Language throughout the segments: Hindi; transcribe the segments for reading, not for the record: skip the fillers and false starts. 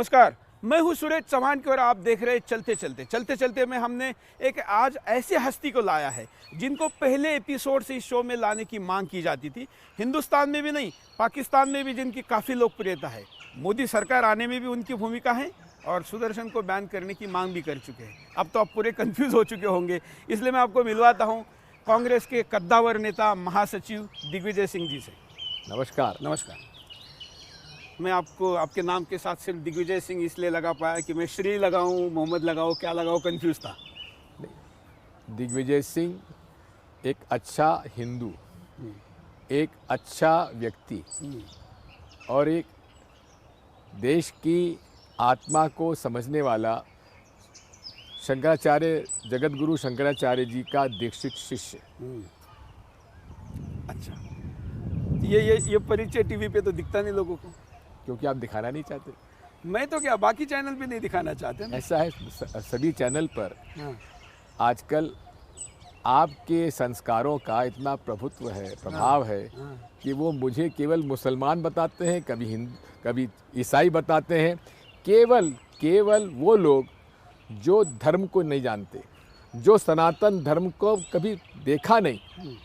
नमस्कार, मैं हूं सुरेश चौहान की और आप देख रहे चलते चलते में हमने एक आज ऐसे हस्ती को लाया है जिनको पहले एपिसोड से इस शो में लाने की मांग की जाती थी। हिंदुस्तान में भी नहीं, पाकिस्तान में भी जिनकी काफ़ी लोकप्रियता है। मोदी सरकार आने में भी उनकी भूमिका है और सुदर्शन को बैन करने की मांग भी कर चुके हैं। अब तो आप पूरे कंफ्यूज हो चुके होंगे, इसलिए मैं आपको मिलवाता हूँ कांग्रेस के कद्दावर नेता महासचिव दिग्विजय सिंह जी से। नमस्कार। नमस्कार। मैं आपको आपके नाम के साथ सिर्फ दिग्विजय सिंह इसलिए लगा पाया कि मैं श्री लगाऊं, मोहम्मद लगाऊं, क्या लगाऊं, कंफ्यूज था। दिग्विजय सिंह एक अच्छा हिंदू, एक अच्छा व्यक्ति और एक देश की आत्मा को समझने वाला शंकराचार्य, जगत गुरु शंकराचार्य जी का दीक्षित शिष्य। अच्छा, ये परिचय टीवी पे तो दिखता नहीं लोगों को, क्योंकि आप दिखाना नहीं चाहते। मैं तो क्या बाकी चैनल पे नहीं दिखाना चाहते ना। ऐसा है, सभी चैनल पर हाँ। आजकल आपके संस्कारों का इतना प्रभुत्व है, प्रभाव है कि वो मुझे केवल मुसलमान बताते हैं, कभी ईसाई बताते हैं। केवल वो लोग जो धर्म को नहीं जानते, जो सनातन धर्म को कभी देखा नहीं।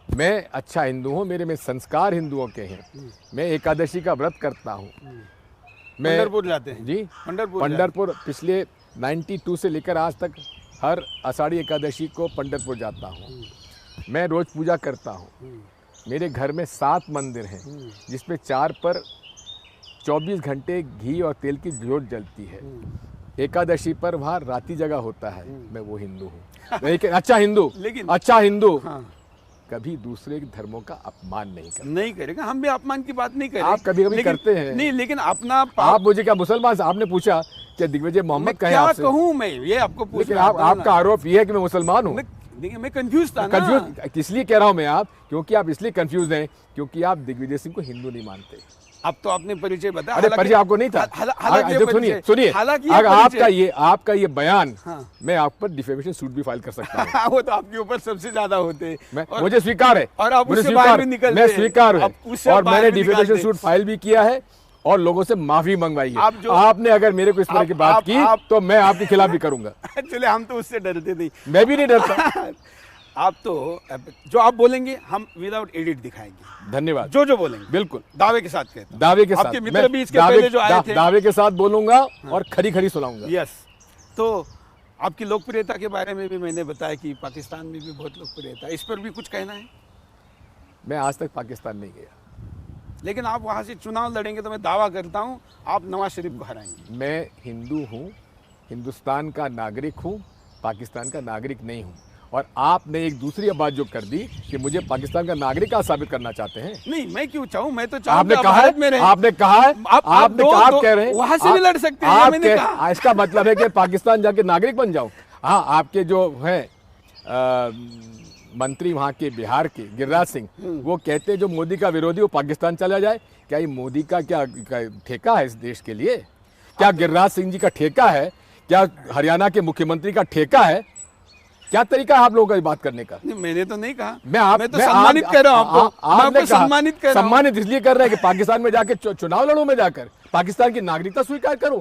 मैं अच्छा हिंदू हूँ, मेरे में संस्कार हिंदुओं के हैं। मैं एकादशी का व्रत करता हूँ। मैं पंढरपुर जाते हैं जी, पंढरपुर पिछले 92 से लेकर आज तक हर आषाढ़ी एकादशी को पंढरपुर जाता हूँ। मैं रोज पूजा करता हूँ। मेरे घर में 7 मंदिर हैं जिसमें 4 पर 24 घंटे घी और तेल की जोत जलती है। एकादशी पर वहाँ राती जगह होता है। मैं वो हिंदू हूँ, लेकिन अच्छा हिंदू हाँ। कभी दूसरे धर्मों का अपमान नहीं करेगा। हम भी अपमान की बात नहीं करें। आप कभी करते हैं नहीं, लेकिन अपना आप मुझे क्या मुसलमान से आपने पूछा कि दिग्विजय मोहम्मद कहे आपसे? क्या कहूँ मैं, ये आपको पूछ लेकिन आपका आरोप ये है कि मैं मुसलमान हूँ। मैं कंफ्यूज था ना। कंफ्यूज इसलिए कह रहा हूँ मैं क्योंकि आप इसलिए कंफ्यूज हैं क्योंकि आप दिग्विजय सिंह को हिंदू नहीं मानते। अब तो आपने परिचय बताया। अरे परिचय आपको नहीं था। सुनिए, अगर आपका ये बयान, मैं आप पर डिफेमेशन सूट भी फाइल कर सकता हूँ। वो तो आपके ऊपर सबसे ज्यादा होते हैं। मुझे स्वीकार है, और आप उससे बाहर भी निकलते हैं। मैं स्वीकार है और मैंने डिफेमेशन सूट फाइल भी किया है और लोगों से माफी मंगवाई है। आपने अगर मेरे को इस तरह की बात की तो मैं आपके खिलाफ भी करूंगा। चले, हम तो उससे डरते नहीं। मैं भी नहीं डरता। आप तो जो आप बोलेंगे हम विदाउट एडिट दिखाएंगे। धन्यवाद। जो बोलेंगे बिल्कुल दावे के साथ कहता हूं। दावे के साथ। आपके मित्र भी इसके पहले जो आए थे, दावे के साथ बोलूंगा और खरी सुनाऊंगा। यस। तो आपकी लोकप्रियता के बारे में भी मैंने बताया कि पाकिस्तान में भी बहुत लोकप्रियता है। इस पर भी कुछ कहना है? मैं आज तक पाकिस्तान नहीं गया, लेकिन आप वहां से चुनाव लड़ेंगे तो मैं दावा करता हूं आप नवाज शरीफ को हराएंगे। मैं हिंदू हूं, हिंदुस्तान का नागरिक हूं, पाकिस्तान का नागरिक नहीं हूं। और आपने एक दूसरी बात जो कर दी कि मुझे पाकिस्तान का नागरिक साबित करना चाहते हैं। नहीं, मैं क्यों चाहूं, मैं तो चाहूं। आपने कहा है, आप कह रहे हैं वहां से भी लड़ सकते हैं। मैंने कहा इसका मतलब है कि पाकिस्तान जाके नागरिक बन जाऊं। हाँ, आपके जो है मंत्री वहाँ के बिहार के गिरिराज सिंह, वो कहते हैं जो मोदी का विरोधी वो पाकिस्तान चला जाए। क्या ये मोदी का क्या ठेका है इस देश के लिए? क्या गिरिराज सिंह जी का ठेका है? क्या हरियाणा के मुख्यमंत्री का ठेका है? क्या तरीका है आप लोगों का बात करने का? नहीं, मैंने तो नहीं कहा। मैं तो सम्मानित कर रहा हूं आपको। सम्मानित इसलिए कर रहे हैं कि पाकिस्तान में जाके चुनाव लड़ूं, में जाकर पाकिस्तान की नागरिकता स्वीकार करूं।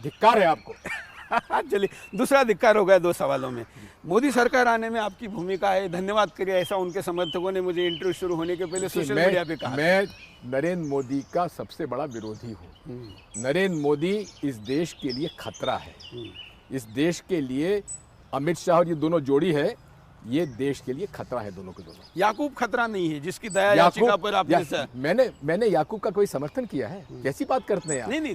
धिक्कार है आपको। चलिए, दूसरा धिक्कार हो गया 2 सवालों में। मोदी सरकार आने में आपकी भूमिका है, धन्यवाद करिए, ऐसा उनके समर्थकों ने मुझे इंटरव्यू शुरू होने के पहले सोशल मीडिया पे कहा। मैं नरेंद्र मोदी का सबसे बड़ा विरोधी हूँ। नरेंद्र मोदी इस देश के लिए खतरा है। इस देश के लिए अमित शाह और ये दोनों जोड़ी है, ये देश के लिए खतरा है, दोनों के दोनों। याकूब खतरा नहीं है जिसकी दया याचिका पर आपने मैंने याकूब का कोई समर्थन किया है? कैसी बात करते हैं? नहीं,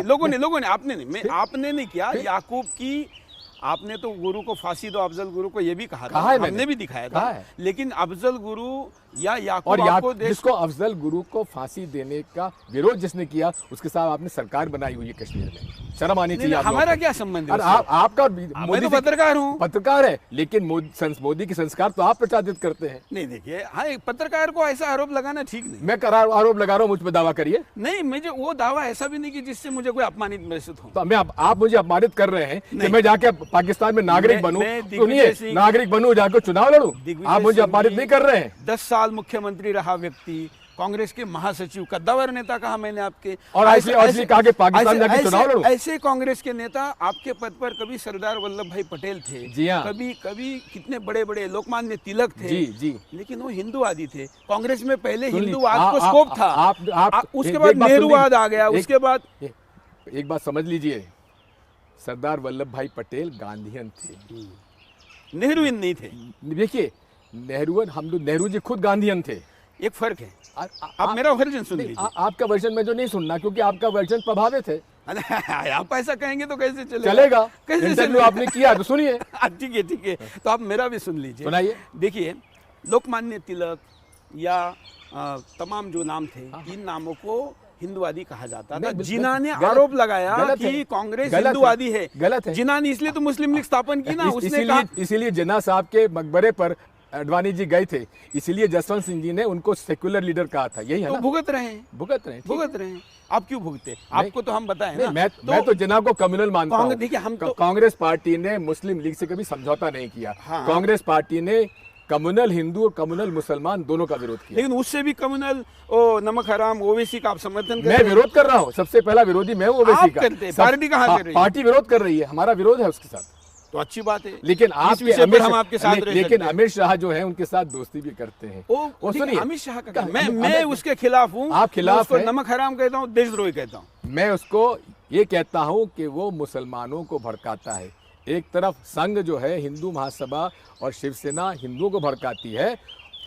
लोगों ने आपने नहीं किया। याकूब की आपने तो गुरु को फांसी दो, अफजल गुरु को ये भी कहा था, हमने भी दिखाया था। लेकिन अफजल गुरु या याकूब जिसको अफजल गुरु को फांसी देने का विरोध जिसने किया, उसके साथ आपने सरकार बनाई हुई है कश्मीर में। शर्म आनी चाहिए। हमारा क्या संबंध है? आपका मैं तो पत्रकार हूँ। पत्रकार है, लेकिन मोदी के संस्कार तो आप प्रचारित करते हैं। नहीं, देखिए, हाँ, एक पत्रकार को ऐसा आरोप लगाना ठीक नहीं। मैं आरोप लगा रहा हूँ, मुझ पर दावा करिए। नहीं, मुझे वो दावा ऐसा भी नहीं कि जिससे मुझे कोई अपमानित महसूस हो। तो आप मुझे अपमानित कर रहे हैं कि मैं जाके पाकिस्तान में नागरिक बनूं, सुनिए, नागरिक बनूं, जाकर चुनाव लड़ूं। आप मुझे अपमानित नहीं कर रहे हैं। 10 साल मुख्यमंत्री रहा व्यक्ति, कांग्रेस के महासचिव, कद्दावर नेता कहा मैंने आपके, और ऐसे कहा कि पाकिस्तान जाके चुनाव लड़ो। ऐसे कांग्रेस के नेता आपके पद पर कभी सरदार वल्लभ भाई पटेल थे, जी हाँ, कभी कितने बड़े बड़े लोकमान्य तिलक थे, जी जी, लेकिन वो हिंदूवादी थे। कांग्रेस में पहले हिंदूवाद को स्कोप था, उसके बाद एक बात नेहरूवाद आ गया, उसके बाद एक बात समझ लीजिए, सरदार वल्लभ भाई पटेल गांधीयन थे, नेहरूइन नहीं थे। देखिए नेहरू, हम लोग, नेहरू जी खुद गांधीयन थे। एक फर्क है। आप मेरा वर्जन सुन लीजिए। आपका वर्जन में जो नहीं सुनना, क्योंकि आपका वर्जन प्रभावित है। आप ऐसा कहेंगे तो कैसे चलेगा? चलेगा, कैसे इंटरव्यू आपने किया तो सुनिए। ठीक है ठीक है, तो आप मेरा भी सुन लीजिए, सुनाइए। देखिए, लोकमान्य तिलक या तमाम जो नाम थे, इन नामों को हिंदुवादी कहा जाता था। जिन्ना ने आरोप लगाया कि कांग्रेस हिंदुवादी है। गलत है। जिन्ना ने इसलिए तो मुस्लिम लीग स्थापन की ना, उसने कहा, इसीलिए जिन्ना साहब के मकबरे पर अडवाणी जी गए थे, इसीलिए जसवंत सिंह जी ने उनको सेक्युलर लीडर कहा था। यही है तो ना? भुगत रहे हैं। आप क्यों भुगते? आपको तो हम बताएं ना। मैं तो जिन्ना को कम्युनल मानता हूं। देखिए, हम तो कांग्रेस पार्टी ने मुस्लिम लीग से कभी समझौता नहीं किया। हाँ। कांग्रेस पार्टी ने कम्युनल हिंदू और कम्युनल मुसलमान दोनों का विरोध किया। लेकिन उससे भी कम्युनल नमक हराम ओवैसी का आप समर्थन कर मैं विरोध कर रहा हूँ, सबसे पहला विरोधी मैं हूँ ओवैसी का। पार्टी कहाँ कर रही है? पार्टी विरोध कर रही है, हमारा विरोध है उसके साथ, तो अच्छी बात है। लेकिन इस विषय पर हम आपके साथ रह लेकिन सकते हैं। अमित शाह जो है उनके साथ दोस्ती भी करते हैं। वो सुनिए, अमित शाह का मैं उसके खिलाफ हूँ। आप खिलाफ हैं? नमक हराम कहता हूँ, देशद्रोही कहता हूँ। मैं उसको ये कहता हूँ कि वो मुसलमानों को भड़काता है। एक तरफ संघ जो है, हिंदू महासभा और शिवसेना हिंदुओं को भड़काती है,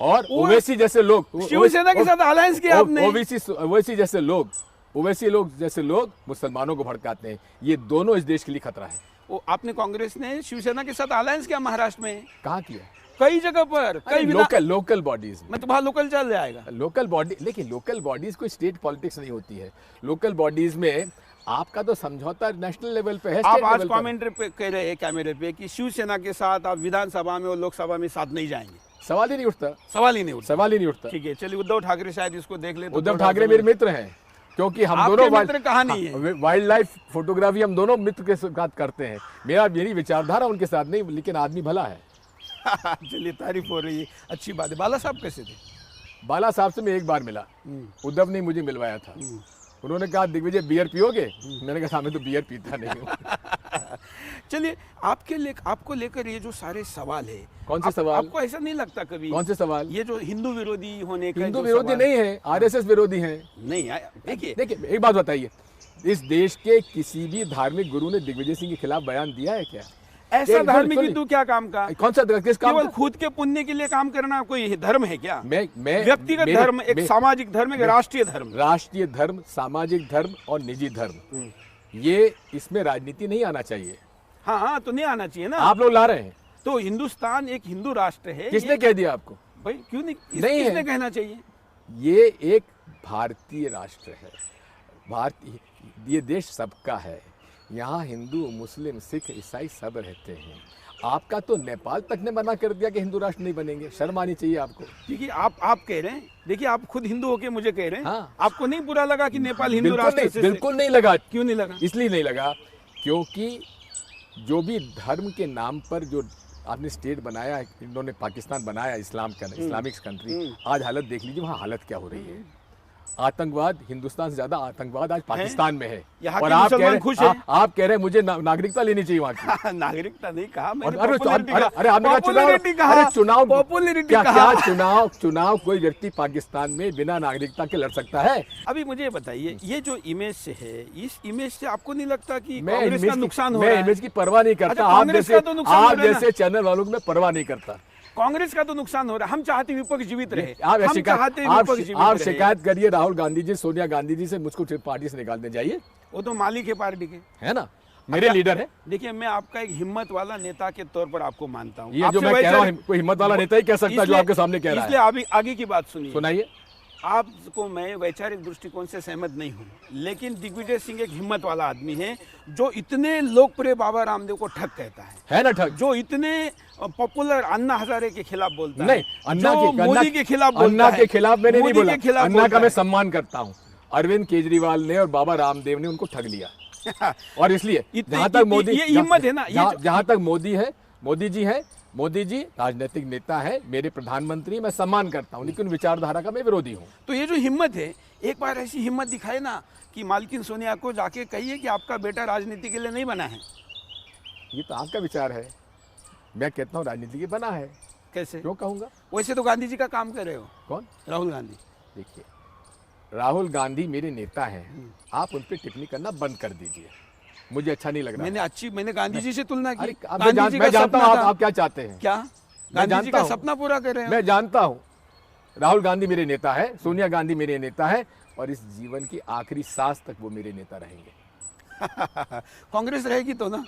और ओवैसी जैसे लोग, शिवसेना के साथ अलायंस किया आपने। ओवैसी जैसे लोग मुसलमानों को भड़काते हैं। ये दोनों इस देश के लिए खतरा है। आपने कांग्रेस ने शिवसेना के साथ अलायंस किया महाराष्ट्र में? कहाँ किया? कई जगह पर, कई लोकल बॉडीज में। तो वहाँ लोकल चल जाएगा। लोकल बॉडी, लेकिन लोकल बॉडीज कोई स्टेट पॉलिटिक्स नहीं होती है। लोकल बॉडीज में आपका तो समझौता नेशनल लेवल पे है। आप आज कमेंट्री पे कह रहे हैं कैमरे पे कि शिवसेना के साथ आप विधानसभा में और लोकसभा में साथ नहीं जाएंगे। सवाल ही नहीं उठता। सवाल ही नहीं उठता। ठीक है, चलिए उद्धव ठाकरे शायद इसको देख ले। उद्धव ठाकरे मेरे मित्र हैं, क्योंकि हम दोनों वाइल्ड लाइफ फोटोग्राफी हम दोनों मित्र के साथ करते हैं। मेरी विचारधारा उनके साथ नहीं, लेकिन आदमी भला है। चलिए, तारीफ हो रही है, अच्छी बात है। बाला साहब कैसे थे? बाला साहब से मैं एक बार मिला, उद्धव ने मुझे मिलवाया था। उन्होंने कहा, दिग्विजय बियर पियोगे? मैंने कहा, मैं तो बियर पीता नहीं हूँ। चलिए, आपको लेकर ये जो सारे सवाल है, कौन से सवाल? आपको ऐसा नहीं लगता कभी? कौन से सवाल? ये जो हिंदू विरोधी होने का, हिंदू विरोधी नहीं है, आरएसएस विरोधी है। नहीं, देखिए एक बात बताइए, इस देश के किसी भी धार्मिक गुरु ने दिग्विजय सिंह के खिलाफ बयान दिया है क्या? ऐसा धार्मिक हिंदू क्या काम का? कौन सा, किस काम? केवल खुद के पुण्य के लिए काम करना कोई धर्म है क्या? मैं व्यक्तिगत धर्म, एक सामाजिक धर्म, एक राष्ट्रीय धर्म, सामाजिक धर्म और निजी धर्म, ये इसमें राजनीति नहीं आना चाहिए। हाँ, तो नहीं आना चाहिए ना। आप लोग ला रहे हैं। तो हिंदुस्तान एक हिंदू राष्ट्र है। किसने कह दिया आपको? भाई क्यों नहीं किसने कहना चाहिए? ये एक भारतीय राष्ट्र है। ये देश सबका है। यहाँ हिंदू, मुस्लिम, सिख, ईसाई सब रहते हैं। आपका तो नेपाल तक ने मना कर दिया कि हिंदू राष्ट्र नहीं बनेंगे। शर्म आनी चाहिए आपको। देखिए, आप कह रहे हैं, देखिए आप खुद हिंदू होके मुझे कह रहे हैं। हाँ। आपको नहीं बुरा लगा कि नेपाल हिंदू राष्ट्र? बिल्कुल नहीं लगा। क्यों नहीं लगा? इसलिए नहीं लगा क्योंकि जो भी धर्म के नाम पर जो आपने स्टेट बनाया, इन्होंने पाकिस्तान बनाया, इस्लामिक कंट्री, आज हालत देख लीजिए वहाँ हालत क्या हो रही है। आतंकवाद, हिंदुस्तान से ज्यादा आतंकवाद आज पाकिस्तान में है। और आप कह रहे हैं मुझे नागरिकता लेनी चाहिए वहाँ की। नागरिकता नहीं कहा मैंने, अरे आपने कहा चुनाव, पॉपुलैरिटी कहा। चुनाव कोई व्यक्ति पाकिस्तान में बिना नागरिकता के लड़ सकता है? अभी मुझे बताइए, ये जो इमेज से है, इस इमेज से आपको नहीं लगता कि कांग्रेस का नुकसान हो रहा है? मैं इमेज की परवाह नहीं करता। आप जैसे चैनल वालों की मैं परवाह नहीं करता। कांग्रेस का तो नुकसान हो रहा है। हम चाहते विपक्ष जीवित रहे। आप शिकायत करिए राहुल गांधी जी, सोनिया गांधी जी से, मुझको पार्टी से निकालने जाइए। वो तो मालिक है पार्टी के, है ना, मेरे लीडर है। देखिए, मैं आपका एक हिम्मत वाला नेता के तौर पर आपको मानता हूँ। ये जो मैं कह रहा हूँ, कोई हिम्मत वाला नेता ही कह सकता है जो आपके सामने कह रहा है। इसलिए आगे की बात सुनिए। सुनाइए। आपको मैं वैचारिक दृष्टिकोण से सहमत नहीं हूँ, लेकिन दिग्विजय सिंह एक हिम्मत वाला आदमी है, जो इतने लोकप्रिय बाबा रामदेव को ठग कहता है ना, ठग, जो इतने पॉपुलर अन्ना हजारे के खिलाफ बोलता नहीं, है, मोदी के खिलाफ बोलता है। अन्ना के खिलाफ मैंने नहीं बोला, अन्ना का मैं सम्मान करता हूँ। अरविंद केजरीवाल ने और बाबा रामदेव ने उनको ठग लिया। और इसलिए जहाँ तक मोदी, ये हिम्मत है ना, जहाँ तक मोदी जी है, मोदी जी राजनीतिक नेता है, मेरे प्रधानमंत्री, मैं सम्मान करता हूँ, लेकिन विचारधारा का मैं विरोधी हूँ। तो ये जो हिम्मत है, एक बार ऐसी हिम्मत दिखाए ना कि मालकिन सोनिया को जाके कहिए कि आपका बेटा राजनीति के लिए नहीं बना है। ये तो आपका विचार है, मैं कहता हूँ राजनीति के बना है। कैसे? क्यों कहूँगा? वैसे तो गांधी जी का काम कर रहे हो। कौन? राहुल गांधी। देखिए, राहुल गांधी मेरे नेता हैं, आप उन पर टिप्पणी करना बंद कर दीजिए, मुझे अच्छा नहीं लग रहा। मैंने गांधी जी से तुलना की। अरे गांधी जी मैं का जानता सपना हूँ था। आप क्या चाहते हैं। क्या? गांधी जी का सपना पूरा कर रहे हैं। मैं जानता हूँ राहुल गांधी मेरे नेता है, सोनिया गांधी मेरे नेता है, और इस जीवन की आखिरी सांस तक वो मेरे नेता रहेंगे। कांग्रेस रहेगी तो ना?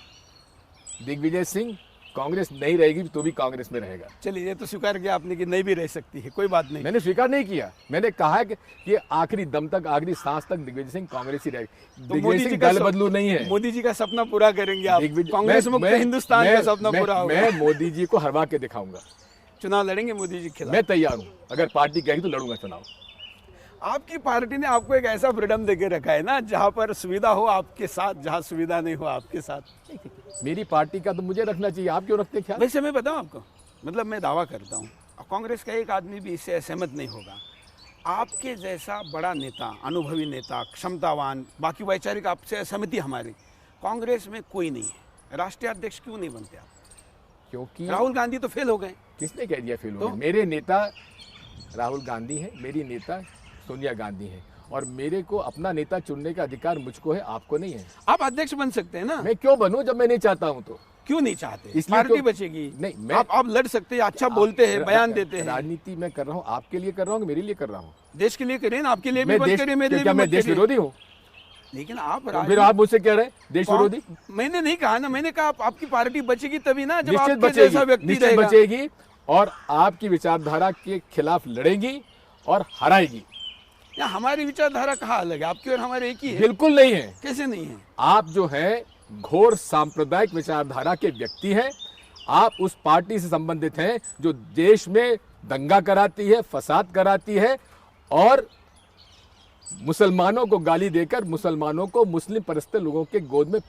दिग्विजय सिंह, कांग्रेस नहीं रहेगी तो भी कांग्रेस में रहेगा। चलिए, ये तो स्वीकार किया आपने कि नहीं भी रह सकती है, कोई बात नहीं। मैंने स्वीकार नहीं किया, मैंने कहा है कि आखिरी दम तक, आखिरी सांस तक दिग्विजय सिंह कांग्रेस ही रहेगी। तो दिग्विजय सिंह दल बदलू नहीं है। मोदी जी का सपना पूरा करेंगे आप? कांग्रेस मुक्त हिंदुस्तान का सपना पूरा होगा। मैं मोदी जी को हरवा के दिखाऊंगा। चुनाव लड़ेंगे मोदी जी के खिलाफ? मैं तैयार हूँ, अगर पार्टी कहेगी तो लड़ूंगा चुनाव। आपकी पार्टी ने आपको एक ऐसा फ्रीडम देके रखा है ना, जहाँ पर सुविधा हो आपके साथ, जहाँ सुविधा नहीं हो आपके साथ। मेरी पार्टी का तो मुझे रखना चाहिए, आप क्यों रखते हैं ख्याल? वैसे मैं बताऊं आपको, मतलब मैं दावा करता हूँ कांग्रेस का एक आदमी भी इससे असहमत नहीं होगा। आपके जैसा बड़ा नेता, अनुभवी नेता, क्षमतावान, बाकी वैचारिक आपसे असहमति हमारी, कांग्रेस में कोई नहीं है। राष्ट्रीय अध्यक्ष क्यों नहीं बनते आप? क्योंकि राहुल गांधी तो फेल हो गए। किसने कह दिया फेल हो तो? गए? मेरे नेता राहुल गांधी है, मेरी नेता सोनिया गांधी है, और मेरे को अपना नेता चुनने का अधिकार मुझको है, आपको नहीं है। आप अध्यक्ष बन सकते हैं ना? मैं क्यों बनूं जब मैं नहीं चाहता हूं? तो क्यों नहीं चाहते? इसलिए पार्टी तो- बचेगी। नहीं, आप लड़ सकते हैं, अच्छा बोलते हैं, बयान देते हैं। राजनीति मैं कर रहा हूँ, आपके लिए कर रहा हूँ, मेरे लिए कर रहा हूँ। देश के लिए करें ना, आपके लिए भी मैं मत देश, करिए, मेरे लिए क्या भी मैं मत देश करिए। विरोधी हूँ? लेकिन आप तो फिर आप मुझसे कह रहे हैं देश विरोधी? मैंने नहीं कहा ना, मैंने कहा आपकी पार्टी बचेगी तभी ना, जब निश्चित आपके जैसा बचेगी, व्यक्ति निश्चित रहेगा। बचेगी, और आपकी विचारधारा के खिलाफ लड़ेगी और हराएगी। या हमारी विचारधारा कहाँ अलग है? आपकी और हमारे एक ही है। बिल्कुल नहीं है। कैसे नहीं है? आप जो है घोर सांप्रदायिक विचारधारा के व्यक्ति हैं। आप उस पार्टी से संबंधित हैं जो देश में दंगा कराती है, फसाद कराती है, और मुसलमानों को गाली देकर मुसलमानों को मुस्लिम परस्त लोगों के गोद में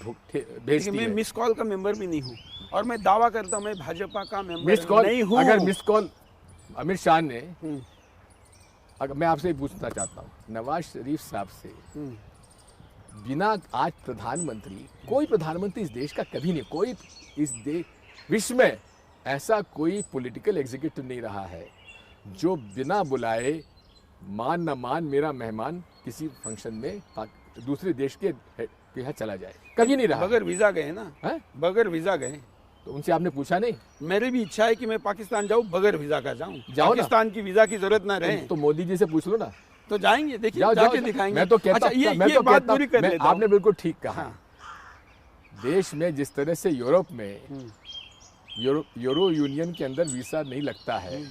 भेजती मैं है। मिस कॉल का मेंबर भी नहीं हूँ, और मैं दावा करता हूँ मैं भाजपा का मिस मेंबर कॉल, नहीं हूँ। अगर मिस कॉल अमित शाह ने, अगर मैं आपसे पूछना चाहता हूँ, नवाज शरीफ साहब से बिना आज प्रधानमंत्री, कोई प्रधानमंत्री इस देश का कभी नहीं, कोई इस देश विश्व में ऐसा कोई पॉलिटिकल एग्जीक्यूटिव नहीं रहा है जो बिना बुलाए मान न मान मेरा मेहमान किसी फंक्शन में दूसरे देश के यहाँ चला जाए, कभी नहीं रहा। बगैर वीजा गए ना? है? बगैर वीजा गए। तो उनसे आपने पूछा नहीं? मेरी भी इच्छा है कि मैं पाकिस्तान जाऊं, बगैर वीजा का जाऊं। जाओ ना। पाकिस्तान की वीजा की जरूरत ना रहे। तो मोदी जी से पूछ लो ना। तो जाएंगे, देखिए जाओ, जाके जाओ, दिखाएंगे। मैं तो कहता, अच्छा, ये मैं तो बात कहता, पूरी कर लेता हूं। आपने बिल्कुल ठीक कहा। हाँ। देश में जिस तरह से यूरोप में यूरो यूनियन के अंदर वीसा नहीं लगता है,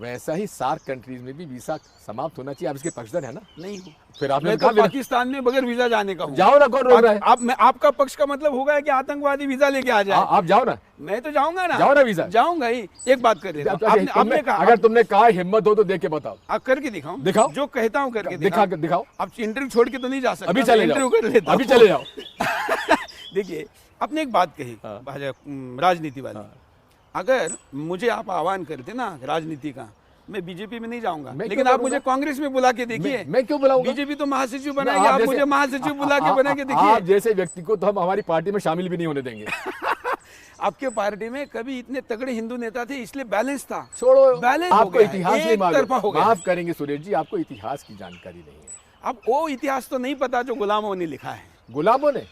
वैसा ही सार्क कंट्रीज में भी वीसा समाप्त होना चाहिए। आप इसके पक्षधर है ना? नहीं हूँ। फिर आपने मैं कहा तो पाकिस्तान में बगैर वीजा जाने का हूँ। जाओ ना, कौन रोक रहा है? आपका पक्ष का मतलब होगा कि आतंकवादी वीजा लेके आ जाए। आप जाओ ना, मैं तो जाऊंगा ना। जाओ ना वीजा। जाऊंगा ही। एक बात कर लेता हूं। आपने कहा, अगर तुमने कहा हिम्मत हो तो देख के बताओ। आप करके दिखाऊं? दिखाओ। जो कहता हूं करके दिखाओ। आप इंटरव्यू छोड़ के तो नहीं जा सकते। अभी चले इंटरव्यू जाओ, कर लेता अभी हूं। चले जाओ। देखिए, आपने एक बात कही राजनीति वाली। अगर मुझे आप आह्वान करते ना राजनीति का, मैं बीजेपी में नहीं जाऊंगा, लेकिन आप मुझे कांग्रेस में बुला के देखिए। मैं क्यों बुलाऊंगा? बीजेपी तो महासचिव बनाएगी, आप मुझे महासचिव बुला के बना के आप देखिए। जैसे व्यक्ति को तो हम हमारी पार्टी में शामिल भी नहीं होने देंगे। आपके पार्टी में कभी इतने तगड़े हिंदू नेता थे, इसलिए बैलेंस था। छोड़ो, बैलेंस हो आपको गया, इतिहास नहीं एक तरफा हो मालूम। गया। माफ करेंगे सुरेश जी, आपको इतिहास की जानकारी नहीं है। अब वो इतिहास तो नहीं पता जो गुलामों ने लिखा है। गुलामों ने?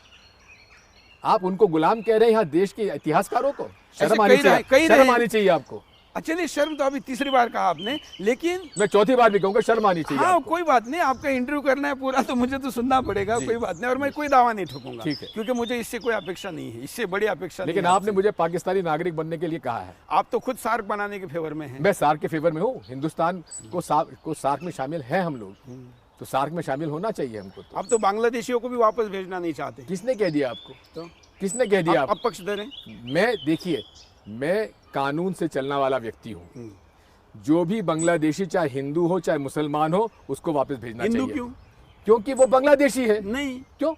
आप उनको गुलाम कह रहे हैं यहाँ देश के इतिहासकारों को? शर्म आनी चाहिए, शर्म आनी चाहिए आपको। अच्छा, नहीं, शर्म तो अभी तीसरी बार कहा आपने, लेकिन मैं चौथी बार भी कहूंगा, शर्म आनी चाहिए हाँ, आपको। कोई बात नहीं, आपका इंटरव्यू करना है पूरा तो मुझे तो सुनना पड़ेगा, कोई बात नहीं। और मैं कोई दावा नहीं ठोकूंगा, ठीक है, क्योंकि मुझे इससे कोई अपेक्षा नहीं है, इससे बड़ी अपेक्षा नहीं। लेकिन आपने मुझे पाकिस्तानी नागरिक बनने के लिए कहा है। आप तो खुद सार्क बनाने के फेवर में हैं। मैं सार्क के फेवर में हूँ। हिंदुस्तान को सार्क में शामिल है हम लोग, तो सार्क में शामिल होना चाहिए हमको। तो अब तो बांग्लादेशियों को भी वापस भेजना नहीं चाहते। किसने कह दिया आपको? तो किसने कह दिया? आप पक्षधर हैं। मैं, देखिए, मैं कानून से चलने वाला व्यक्ति हूँ। जो भी बांग्लादेशी, चाहे हिंदू हो चाहे मुसलमान हो, उसको वापस भेजना चाहिए। हिंदू क्यों? क्योंकि वो बांग्लादेशी है। नहीं, क्यों?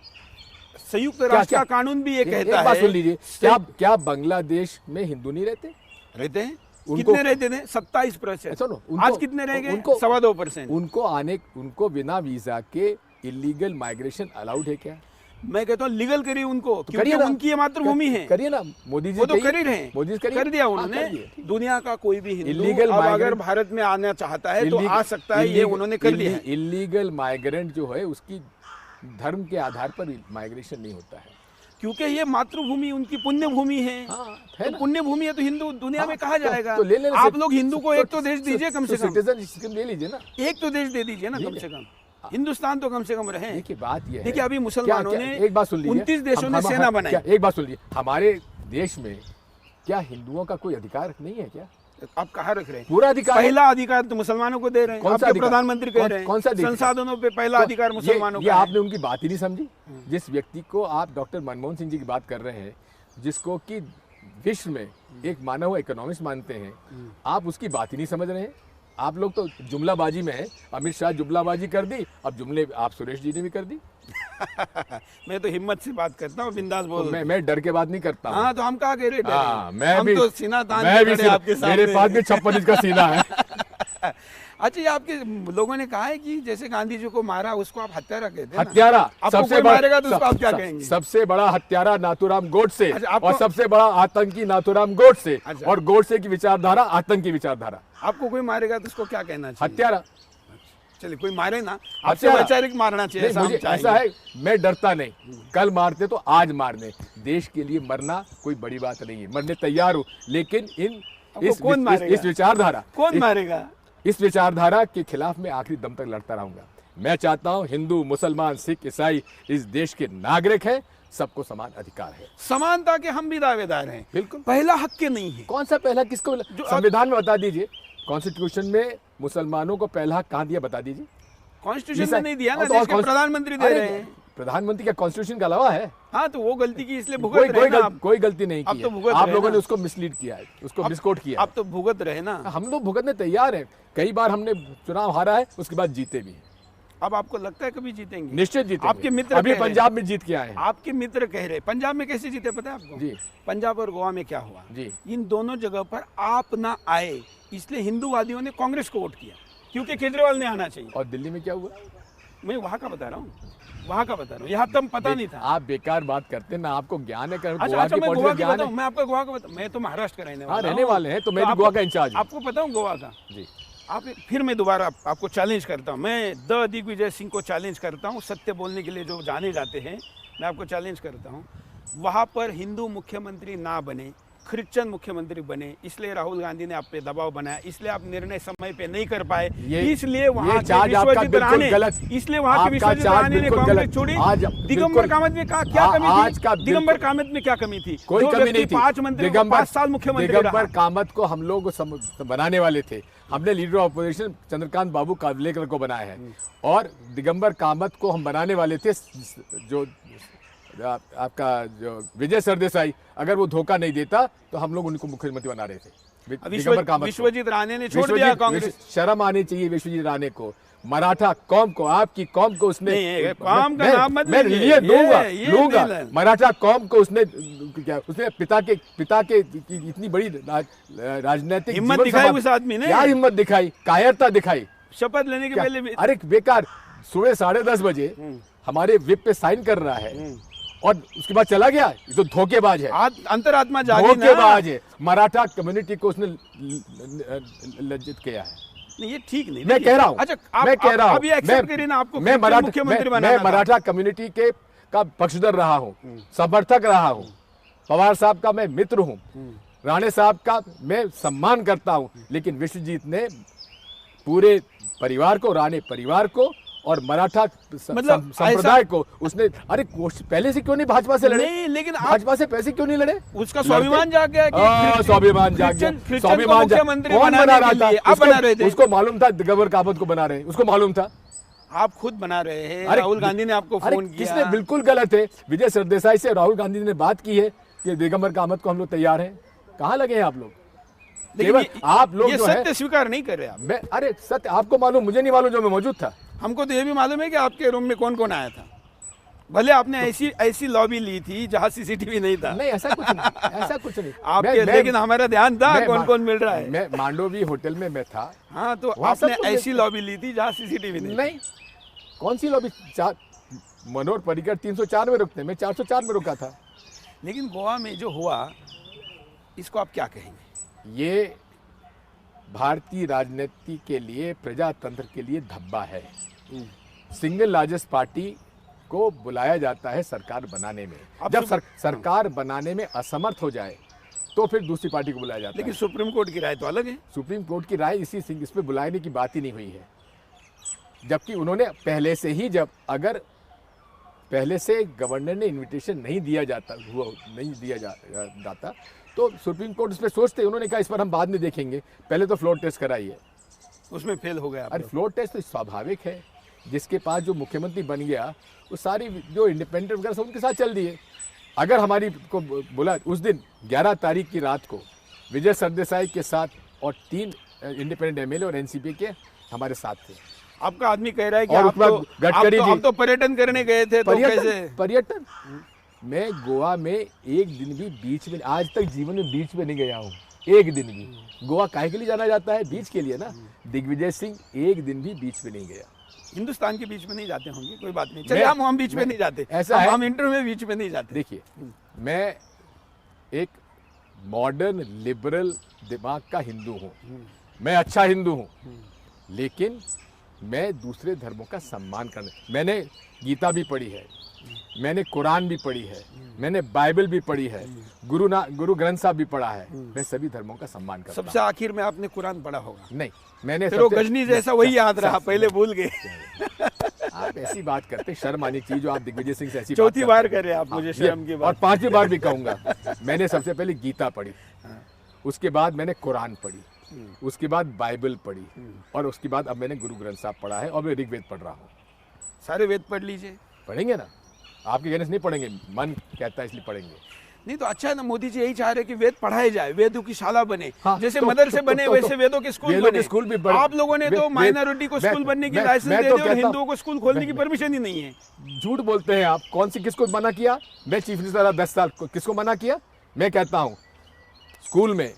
संयुक्त राष्ट्र का कानून भी ये कहता है। बात सुन लीजिए, क्या बांग्लादेश में हिंदू नहीं रहते? रहते हैं। उनको- कितने रहते थे? 27%। सुनो, आज कितने रह गए? उनको 2.25%। उनको बिना वीजा के इलीगल माइग्रेशन अलाउड है क्या? मैं कहता हूँ लीगल करिए उनको, क्योंकि करिए ना। उनकी ये मातृभूमि है। करिए ना, मोदी जी वो तो कहिए। कर ही रहे हैं। मोदी जी करिए। कर दिया हाँ, उन्होंने। करिए, ठीक। दुनिया का कोई भी हिंदू Illegal अब अगर migrant- भारत में आना चाहता है तो आ सकता है, ये उन्होंने कर दिया है। इलीगल माइग्रेंट जो है उसकी धर्म के आधार पर माइग्रेशन नहीं होता है। क्योंकि ये मातृभूमि उनकी पुण्य भूमि है। हाँ, है तो ना। पुण्य भूमि है तो हिंदू दुनिया में कहा जाएगा। तो ले लेने आप से- लोग हिंदू को एक तो देश दीजिए कम से कम, सिटीजन ले लीजिए ना। एक तो देश दे दीजिए ना कम से कम। हिंदुस्तान तो कम से कम रहे। देखिए बात ये है, देखिए अभी मुसलमानों ने एक बात सुन लीजिए, 29 देशों ने सेना बनाई। एक बात सुन लीजिए, हमारे देश में क्या हिंदुओं का कोई अधिकार नहीं है क्या? आप कहाँ रख रहे हैं? पूरा अधिकार है। पहला अधिकार तो मुसलमानों को दे रहे हैं। कौन सा आपके अधिकार? प्रधानमंत्री कह रहे कौन सा हैं अधिकार? संसाधनों पे पहला अधिकार मुसलमानों ये का है। आपने उनकी बात ही नहीं समझी। जिस व्यक्ति को आप डॉक्टर मनमोहन सिंह जी की बात कर रहे हैं, जिसको कि विश्व में एक माना हुआ इकोनॉमिस्ट मानते हैं, आप उसकी बात ही नहीं समझ रहे हैं। आप लोग तो जुमलाबाजी में हैं। अमित शाह जुमलाबाजी कर दी, अब जुमले आप सुरेश जी ने भी कर दी। मैं तो हिम्मत से बात करता हूँ, बिंदास तो बोल। मैं डर के बात नहीं करता हूँ। हाँ तो हम कहा कह रहे हाँ, थे, मैं हम भी तो सीना तान मैं के भी खड़े आपके मेरे सामने। पास भी 56 इंच का सीना है। अच्छा, ये आपके लोगों ने कहा है कि जैसे गांधी जी को मारा उसको आप हत्यारा कहते हैं ना? हत्यारा आपको कोई मारेगा तो उसको आप क्या कहेंगे? सबसे बड़ा हत्यारा नाथूराम गोडसे अच्छा, आपको- और सबसे बड़ा आतंकी नाथूराम गोडसे, अच्छा। और गोडसे की विचारधारा आतंकी विचारधारा। आपको कोई मारेगा तो उसको क्या कहना चाहिए? हत्यारा। चलिए, कोई मारे ना, आपसे हत्यारा। वैचारिक मारना चाहिए, नहीं, ऐसा हम मुझे चाहेंगे। ऐसा है, मैं डरता नहीं। कल मारते तो आज मारने, देश के लिए मरना कोई बड़ी बात नहीं है, मरने तैयार हो, लेकिन आपको कौन मारेगा? इस विचारधारा कौन मारेगा? इस विचारधारा के खिलाफ मैं आखिरी दम तक लड़ता रहूंगा। मैं चाहता हूं हिंदू, मुसलमान, सिख, ईसाई इस देश के नागरिक हैं, सबको समान अधिकार है। समानता के हम भी दावेदार हैं। बिल्कुल। पहला हक के नहीं है। कौन सा पहला किसको मिला? संविधान में बता दीजिए, कॉन्स्टिट्यूशन में मुसलमानों को पहला हक कहाँ दिया, बता दीजिए। कॉन्स्टिट्यूशन में नहीं दिया ना, तो देश और के कौन- प्रधानमंत्री दे अरे, रहे हैं। प्रधानमंत्री का कॉन्स्टिट्यूशन के अलावा है? हाँ तो वो गलती की, इसलिए भुगत रहे ना आप। कोई गलती नहीं अब की तो है। भुगत आप रहे लोगों ना। ने उसको मिसलीड किया है, उसको मिसकोट किया आप तो भुगत रहे ना। है। हम लोग भुगतने तैयार हैं। कई बार हमने चुनाव हारा है, उसके बाद जीते भी हैं। अब आपको लगता है कभी जीतेंगे? निश्चित जीतेंगे। आपके मित्र अभी कह रहे हैं। पंजाब में जीत के आए हैं। आपके मित्र कह रहे, पंजाब में कैसे जीते पता है आपको? जी। पंजाब और गोवा में क्या हुआ? जी। इन दोनों जगह पर आप ना आए, इसलिए हिंदूवादियों ने कांग्रेस को वोट किया, क्योंकि केजरीवाल ने आना चाहिए। और दिल्ली में क्या हुआ? मैं वहां का बता रहा हूँ, वहां का बता रहा हूँ, यहाँ तब पता नहीं था। आप बेकार बात करते हैं ना, आपको ज्ञान है। अच्छा गोवा अच्छा, की मैं पॉलिटिक्स गोवा की ज्ञान बताऊँ, है। मैं आपको गोवा का बताऊँ। मैं तो महाराष्ट्र का रहने हाँ, वाला रहने हूँ। वाले हैं, तो मैं भी आपको- गोवा का इंचार्ज हूँ। आपको बताऊँ गोवा का? जी। आप फिर मैं दोबारा आपको चैलेंज करता हूँ। मैं द दिग्विजय सिंह को चैलेंज करता हूँ, सत्य बोलने के लिए जो जाने जाते हैं। मैं आपको चैलेंज करता हूँ, वहाँ पर हिंदू मुख्यमंत्री ना बने, क्रिश्चियन मुख्यमंत्री बने, इसलिए राहुल गांधी ने आप पे दबाव बनाया, इसलिए आप निर्णय समय पे नहीं कर पाए, इसलिए वहाँ के चार्ज आपका विश्वजीत बिल्कुल राणे, गलत। इसलिए वहाँ के आपका विश्वजीत चार्ज राणे ने बिल्कुल कांग्रेस गलत। छोड़ी। आज दिगंबर बिल्कुल- कामत में क्या कमी आज थी? का दिगंबर बिल्कुल- कामत में क्या कमी थी? कोई जो कमी व्यक्ति नहीं थी। 5 मंत्री, 5 साल मुख्यमंत्री रहा। दिगंबर कामत को हम लोग बनाने वाले थे। हमने लीडर ऑफ अपोजिशन चंद्रकांत बाबू कावलेकर को बनाया है, और दिगंबर कामत को हम बनाने वाले थे। जो आपका जो विजय सरदेसाई, अगर वो धोखा नहीं देता तो हम लोग उनको मुख्यमंत्री बना रहे थे। दिगंबर कामत को। विश्वजीत राणे ने छोड़ दिया कांग्रेस। शर्म आनी चाहिए विश्वजीत राणे को। मराठा कौम को, आपकी कौम को उसने, नहीं, कौम का नाम मत मैं लीजिए। लिए दूंगा ये लूंगा। नहीं। मराठा कौम को उसने क्या, उसने पिता के इतनी बड़ी राजनीतिक हिम्मत जीवन दिखाई संभाल- उस आदमी ने। क्या हिम्मत दिखाई, कायरता दिखाई। शपथ लेने के क्या? पहले भी- अरे बेकार, सुबह 10:30 बजे हमारे विप पे साइन कर रहा है और उसके बाद चला गया। ये तो धोखेबाज है, अंतरात्मा जागी ना। धोखेबाज है। मराठा कम्युनिटी को उसने लज्जित किया है। नहीं, ये ठीक नहीं। मैं कह रहा हूं, अच्छा, मैं कह रहा हूं, अभी एक्सेप्ट करिए ना, आपको मैं फिर से मुख्यमंत्री बनाना मैं था। मराठा कम्युनिटी के का पक्षधर रहा हूं, समर्थक रहा हूं। पवार साहब का मैं मित्र हूं, राणे साहब का मैं सम्मान करता हूं, लेकिन विश्वजीत ने पूरे परिवार को, राणे परिवार को और मराठा मतलब संप्रदाय को उसने, अरे पहले से क्यों नहीं भाजपा से लड़े? नहीं, लेकिन आप- भाजपा से पैसे क्यों नहीं लड़े? उसका स्वाभिमान जाग गया कि स्वाभिमान जाग गया, स्वाभिमान जाग। मुख्यमंत्री कौन बना बनाने रहा के था? लिए आप बना रहे थे। उसको मालूम था दिगंबर कामत को बना रहे हैं, उसको मालूम था। आप खुद बना रहे हैं। अरे, राहुल गांधी ने आपको अरे, फोन किया। किसने? बिल्कुल गलत है। विजय सरदेसाई से राहुल गांधी ने बात की है कि दिगंबर कामत को हम लोग तैयार हैं। कहाँ लगे हैं आप लोग? लेकिन केवल आप लोग ये जो है, सत्य स्वीकार नहीं कर रहे आप। मैं, अरे सत्य आपको मालूम, मुझे नहीं मालूम, जो मैं मौजूद था। हमको तो ये भी मालूम है कि आपके रूम में कौन कौन आया था। भले आपने ऐसी लॉबी ली थी जहाँ सीसीटीवी नहीं था। नहीं, ऐसा कुछ नहीं, ऐसा कुछ नहीं। आपके लेकिन हमारा ध्यान था कौन कौन मिल रहा है। मैं मांडोवी होटल में मैं था। हाँ, तो वहाँ सब आपने कुछ ऐसी लॉबी ली थी जहाँ सीसीटीवी नहीं। कौन सी लॉबी? मनोहर पर्रिकर 304 में रुकते, मैं 404 में रुका था। लेकिन गोवा में जो हुआ, इसको आप क्या कहेंगे? ये भारतीय राजनीति के लिए, प्रजातंत्र के लिए धब्बा है। सिंगल लार्जेस्ट पार्टी को बुलाया जाता है सरकार बनाने में। जब सरकार बनाने में असमर्थ हो जाए तो फिर दूसरी पार्टी को बुलाया जाता है। लेकिन सुप्रीम कोर्ट की राय तो अलग है। सुप्रीम कोर्ट की राय इसमें बुलाने की बात ही नहीं हुई है। जबकि उन्होंने पहले से ही, जब अगर पहले से गवर्नर ने इनविटेशन नहीं दिया जाता तो सुप्रीम कोर्ट इस पर सोचते। उन्होंने कहा इस पर हम बाद में देखेंगे, पहले तो फ्लोर टेस्ट कराइए। उसमें फेल हो गया। अरे फ्लोर टेस्ट तो स्वाभाविक है, जिसके पास जो मुख्यमंत्री बन गया वो सारी जो इंडिपेंडेंट वगैरह सब उनके साथ चल दिए। अगर हमारी को बोला उस दिन 11 तारीख की रात को विजय सरदेसाई के साथ और 3 इंडिपेंडेंट एमएलए और एनसीपी के हमारे साथ थे। आपका आदमी कह रहा है कि आप तो पर्यटन करने गए थे, तो कैसे? पर्यटन मैं गोवा में एक दिन भी बीच में, आज तक जीवन में बीच में नहीं गया हूँ, एक दिन भी। गोवा काहे के लिए जाना जाता है? बीच के लिए ना। दिग्विजय सिंह एक दिन भी बीच में नहीं गया। हिंदुस्तान के बीच में नहीं जाते होंगे, कोई बात नहीं। चलिए हम बीच में नहीं जाते, ऐसा हम इंटरव्यू में बीच में नहीं जाते। देखिए, मैं एक मॉडर्न लिबरल दिमाग का हिंदू हूँ, मैं अच्छा हिंदू हूँ, लेकिन मैं दूसरे धर्मों का सम्मान करना। मैंने गीता भी पढ़ी है, मैंने कुरान भी पढ़ी है, मैंने बाइबल भी पढ़ी है, गुरु ग्रंथ साहब भी पढ़ा है। मैं सभी धर्मों का सम्मान करता हूं। सबसे आखिर में आपने कुरान पढ़ा होगा? नहीं, मैंने फिर वो गजनी जैसा वही याद रहा, पहले भूल गए। आप ऐसी बात करते, शर्म आनी चाहिए जो आप दिग्विजय सिंह से ऐसी चौथी बार कर रहे हैं आप मुझे शर्म की बात। और 5वीं बार भी कहूंगा। मैंने सबसे पहले गीता पढ़ी, उसके बाद मैंने कुरान पढ़ी, उसके बाद बाइबल पढ़ी, और उसके बाद अब मैंने गुरु ग्रंथ साहब पढ़ा है और मैं ऋग्वेद पढ़ रहा हूँ। सारे वेद पढ़ लीजिए। पढ़ेंगे ना, आपके कहने से नहीं पढ़ेंगे, मन कहता है इसलिए पढ़ेंगे। नहीं तो अच्छा है ना, मोदी जी यही चाह रहे कि वेद पढ़ाए जाए, वेदों की शाला बने। हाँ, जैसे मदरसे बने वैसे वेदों के स्कूल बने। स्कूल भी बने। आप लोगों ने तो माइनॉरिटी को स्कूल बनने की लाइसेंस दे दी और हिंदुओं को स्कूल खोलने की परमिशन ही नहीं है। झूठ बोलते हैं आप। कौन सी, किसको मना किया? मैं चीफ मिनिस्टर रहा 10 साल, किसको मना किया? मैं कहता हूँ स्कूल में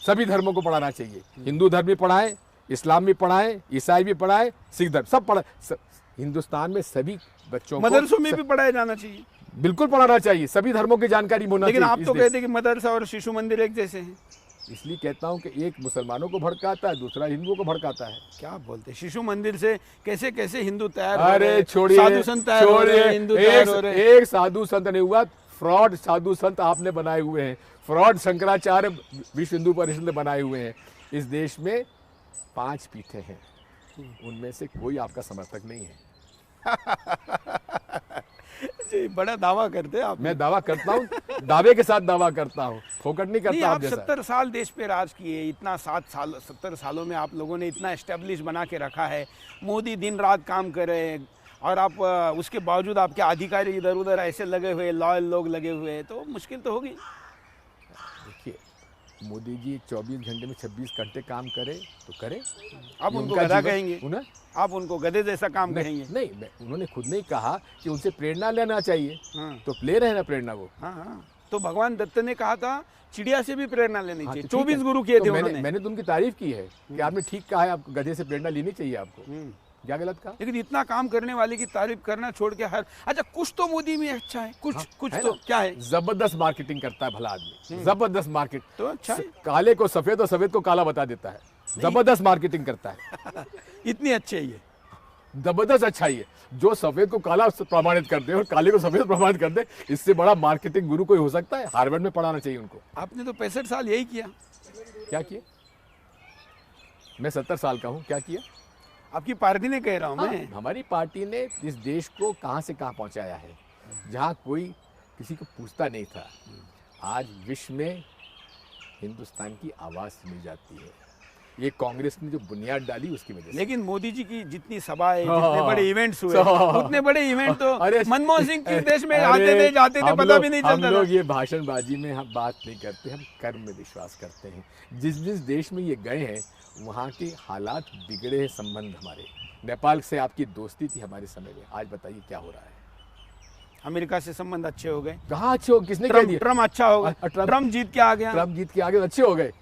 सभी धर्मों को पढ़ाना चाहिए। हिंदू धर्म भी पढ़ाएं, इस्लाम भी पढ़ाएं, ईसाई भी पढ़ाएं, सिख धर्म सब पढ़ाएं। हिंदुस्तान में सभी बच्चों को मदरसों में भी पढ़ाया जाना चाहिए। बिल्कुल पढ़ाना चाहिए, सभी धर्मों की जानकारी होना चाहिए। लेकिन आप तो कहते हैं कि मदरसा और शिशु मंदिर एक जैसे हैं। इसलिए कहता हूं कि एक मुसलमानों को भड़काता है, दूसरा हिंदुओं को भड़काता है। क्या बोलते हैं? शिशु मंदिर से कैसे कैसे हिंदू तैयार? अरे छोड़िए, साधु संत तैयार हो रहे हैं, हिंदू तैयार हो रहे हैं। एक साधु संत नहीं हुआ, फ्रॉड साधु संत आपने बनाए हुए हैं। फ्रॉड शंकराचार्य विश्व हिंदू परिषद ने बनाए हुए हैं। इस देश में 5 पीठें हैं, उनमें से कोई आपका समर्थक नहीं है। जी, बड़ा दावा करते हैं आप। मैं दावा करता हूँ, दावे के साथ दावा करता हूँ, फोकट नहीं करता। आप 70 साल देश पे राज किए, इतना 70 सालों में आप लोगों ने इतना एस्टेब्लिश बना के रखा है। मोदी दिन रात काम कर रहे हैं और आप उसके बावजूद आपके अधिकारी इधर उधर ऐसे लगे हुए, लॉयल लोग लगे हुए, तो मुश्किल तो होगी। देखिए, मोदी जी 24 घंटे में 26 घंटे काम करे तो करे। आप उनको गधा कहेंगे? उन्हें आप उनको गधे जैसा काम कहेंगे? नहीं, उन्होंने खुद नहीं कहा कि उनसे प्रेरणा लेना चाहिए। हाँ। तो ले रहे हैं ना प्रेरणा वो। हाँ, तो भगवान दत्त ने कहा था चिड़िया से भी प्रेरणा लेनी चाहिए। 24 गुरु किए थे उन्होंने। मैंने तो उनकी तारीफ की है कि आपने ठीक कहा है, आप गधे से प्रेरणा लेनी चाहिए आपको। क्या गलत कहा? लेकिन इतना काम करने वाले की तारीफ करना छोड़ के हर, अच्छा कुछ तो मोदी में अच्छा है, कुछ तो क्या है? जबरदस्त मार्केटिंग करता है भला आदमी, जबरदस्त मार्केट। तो अच्छा है, काले को सफेद और सफेद को काला बता देता है, जबरदस्त मार्केटिंग करता है। इतनी अच्छी है ये, जबरदस्त अच्छाई है। जो सफेद को काला प्रमाणित कर दे और काले को सफेद प्रमाणित कर दे, इससे बड़ा मार्केटिंग गुरु कोई हो सकता है? हार्वर्ड में पढ़ाना चाहिए उनको। आपने तो 65 साल यही किया। क्या किया? मैं 70 साल का हूँ, क्या किया? आपकी पार्टी ने कह रहा हूँ मैं। हमारी पार्टी ने इस देश को कहाँ से कहाँ पहुँचाया है, जहाँ कोई किसी को पूछता नहीं था। आज विश्व में हिंदुस्तान की आवाज़ सुनी जाती है। ये कांग्रेस ने जो बुनियाद डाली उसकी वजह से। लेकिन मोदी जी की जितनी सभाएं, जितने बड़े इवेंट्स हुए, उतने बड़े इवेंट तो मनमोहन सिंह के देश में आते थे जाते थे, पता भी नहीं चलता। हम लोग ये भाषणबाजी में हम बात नहीं करते, हम कर्म में विश्वास करते हैं। जिस जिस देश में ये गए हैं वहाँ के हालात बिगड़े हैं, संबंध हमारे नेपाल से आपकी दोस्ती थी हमारे समय में, आज बताइए क्या हो रहा है? अमेरिका से संबंध अच्छे हो गए, कहाँ अच्छे हो, किसने कह दिया? ट्रम्प अच्छा हो गया, ट्रम्प जीत के आ गया, ट्रम्प जीत के आगे अच्छे हो गए।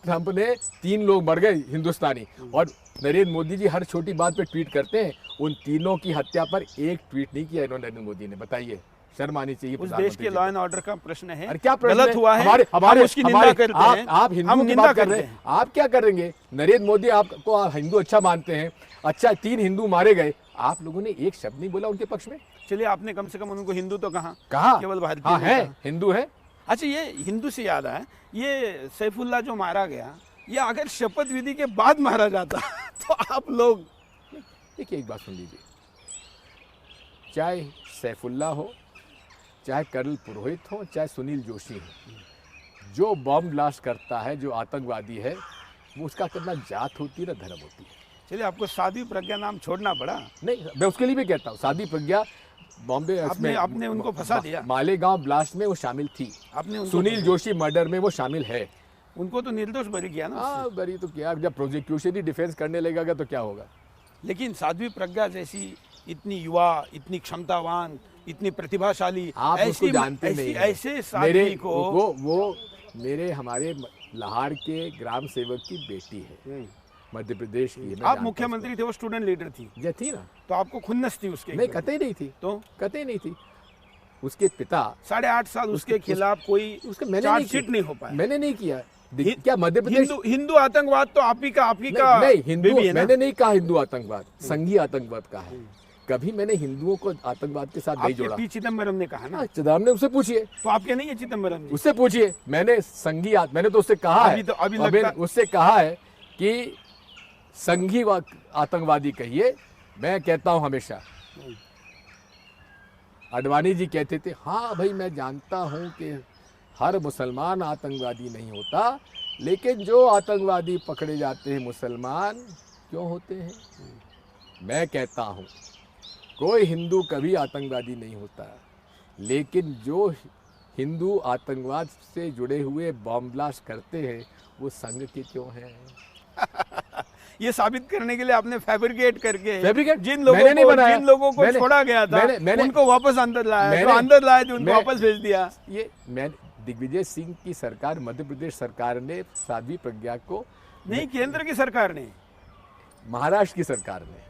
ट्रम्प ने 3 लोग मर गए हिंदुस्तानी, और नरेंद्र मोदी जी हर छोटी बात पे ट्वीट करते हैं। उन तीनों की हत्या पर एक ट्वीट नहीं किया इन्होंने, नरेंद्र मोदी ने। बताइए, शर्म आनी चाहिए। उस देश के लॉ एंड ऑर्डर का प्रश्न है। अरे क्या प्रश्न गलत है? हुआ है, हमारे उसकी निंदा करते हैं। आप हिंदुओं की बात कर रहे हैं, आप क्या करेंगे? नरेंद्र मोदी आपको आप हिंदू अच्छा मानते हैं, अच्छा 3 हिंदू मारे गए, आप लोगों ने एक शब्द नहीं बोला उनके पक्ष में। चलिए, आपने कम से कम उनको हिंदू तो कहा, केवल भारतीय हाँ नहीं है, कहा। हिंदू है। अच्छा, ये हिंदू से याद आया, ये सैफुल्ला जो मारा गया, ये अगर शपथ विधि के बाद मारा जाता तो आप लोग, देखिए एक बात सुन लीजिए, चाहे सैफुल्ला हो, चाहे कर्नल पुरोहित हो, चाहे सुनील जोशी हो, जो बॉम्ब ब्लास्ट करता है, जो आतंकवादी है, वो उसका कितना जात होती है ना धर्म होती है। चलिए, आपको साध्वी प्रज्ञा नाम छोड़ना पड़ा। नहीं, मैं उसके लिए भी कहता हूँ, साध्वी प्रज्ञा बॉम्बे आपने उनको फंसा दिया। मालेगांव ब्लास्ट में वो शामिल थी, आपने सुनील जोशी मर्डर में वो शामिल है। उनको तो निर्दोष बरी किया ना। हाँ, बरी तो क्या, जब प्रोसिक्यूशन ही डिफेंस करने लगेगा तो क्या होगा? लेकिन साध्वी प्रज्ञा जैसी इतनी युवा, इतनी क्षमतावान, इतनी प्रतिभाशाली, आप उसको जानते नहीं हैं। ऐसे साध्वी को वो मेरे हमारे लाहौर के ग्राम सेवक की बेटी है, मध्य प्रदेश की है। आप मुख्यमंत्री थे, वो स्टूडेंट लीडर थी, ये थी ना, तो आपको खुन्नस थी उसके? नहीं, कतई नहीं थी, तो कतई नहीं थी। उसके पिता 8.5 साल उसके खिलाफ कोई चार्जशीट नहीं हो पाया। मैंने नहीं किया। क्या मध्य प्रदेश हिंदू आतंकवाद तो आप ही का नहीं, हिंदू मैंने नहीं कहा, हिंदू आतंकवाद संघीय आतंकवाद का है। कभी मैंने हिंदुओं को आतंकवाद के साथ नहीं जोड़ा। पी चिदम्बरम ने कहा ना, चिदम्बरम ने, उससे पूछिए। तो आपके नहीं है चिदम्बरम जी? उससे पूछिए। मैंने संघीय, मैंने तो उससे कहा है, उससे कहा है कि संघी आतंकवादी कहिए, मैं कहता हूं हमेशा। अडवाणी जी कहते थे, हाँ भाई मैं जानता हूं कि हर मुसलमान आतंकवादी नहीं होता, लेकिन जो आतंकवादी पकड़े जाते हैं मुसलमान क्यों होते हैं? मैं कहता हूं कोई हिंदू कभी आतंकवादी नहीं होता, लेकिन जो हिंदू आतंकवाद से जुड़े हुए बॉम्ब ब्लास्ट करते हैं वो संघ के क्यों हैं? ये साबित करने के लिए आपने फैब्रिकेट करके जिन लोगों को छोड़ा गया था उनको वापस अंदर लाया, जो अंदर लाए थे उनको वापस भेज दिया। ये दिग्विजय सिंह की सरकार, मध्य प्रदेश सरकार ने साध्वी प्रज्ञा को नहीं, केंद्र की सरकार ने, महाराष्ट्र की सरकार ने,